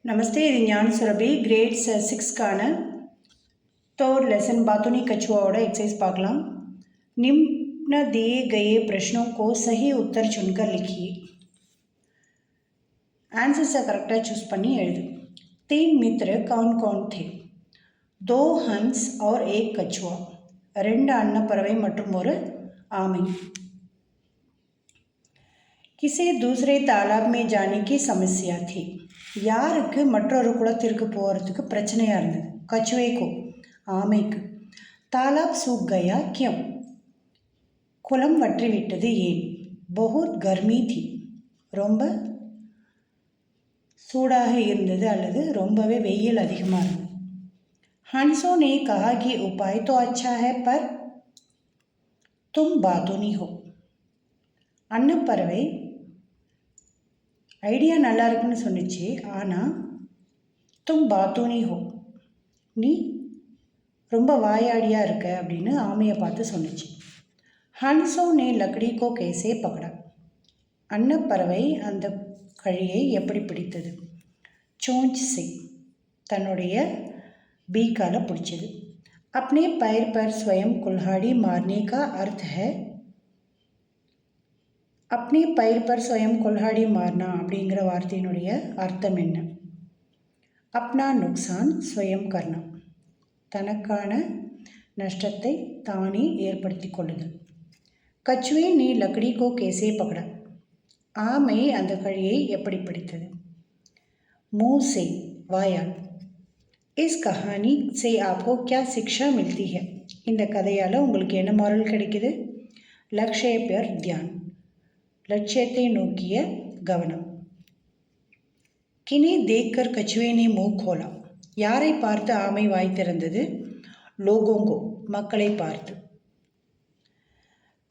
नमस्ते இது ஞான சுரபி கிரேட் 6க்கான थर्ड लेसन बातूनी कछुआओட एक्सरसाइज பார்க்கலாம் निम्न दिए गए प्रश्नों को सही उत्तर चुनकर लिखिए आंसर्स करेक्टா चूஸ் பண்ணி எழுது तीन मित्र कौन-कौन थे दो हंस और एक कछुआ ரெண்டு அன்னப்பறவை மற்றும் ஒரு ஆமை किसी दूसरे तालाब में जाने की समस्या थी யாருக்கு மற்றொரு குளத்திற்கு போகிறதுக்கு பிரச்சனையாக இருந்தது कछुए को ஆமைக்கு तालाब सूख गया क्यों குளம் வற்றிவிட்டது ஏன் बहुत गर्मी थी ரொம்ப சூடாக இருந்தது அல்லது ரொம்பவே வெயில் அதிகமாக இருந்தது हंसों ने कहा कि उपाय तो अच्छा है पर तुम बातूनी हो அன்னப்பறவை ஐடியா நல்லா இருக்குன்னு சொன்னிச்சு ஆனால் தும் பாத்தூனி ஹோ நீ ரொம்ப வாயாடியாக இருக்க அப்படின்னு ஆமையை பார்த்து சொன்னிச்சு ஹன்ஸோ நே லக்கடி கோ கேசே பக்கடா அன்னப்பறவை அந்த கழியை எப்படி பிடித்தது சோஞ்ச் சே தன்னுடைய பீக்கால பிடிச்சது अपने पैर पर स्वयं कुल्हाड़ी मारने का अर्थ है अपने पैर पर स्वयं कुल्हाड़ी मारना அப்படிங்கிற வார்த்தையினுடைய அர்த்தம் என்ன अपना नुकसान स्वयं करना தனக்கான நஷ்டத்தை தானே ஏற்படுத்திக் கொள்ளுதல் कछुए ने लकड़ी को कैसे पकड़ा ஆமை அந்த கழியை எப்படி பிடித்தது मुंह से வாயால் इस कहानी से आपको क्या शिक्षा मिलती है இந்த கதையால் உங்களுக்கு என்ன மாரல் கிடைக்குது लक्ष्य पर ध्यान लक्ष्यத்தை நோக்கிய கவனம் किन्हें देखकर कछुए ने मुंह खोला யாரை பார்த்து ஆமை வாய் திறந்தது लोगों को மக்களை பார்த்து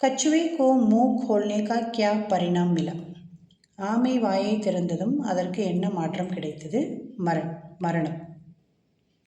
कछुए को मुंह खोलने का क्या परिणाम मिला ஆமை வாயை திறந்ததும் அதற்கு என்ன மாற்றம் கிடைத்தது மரணம்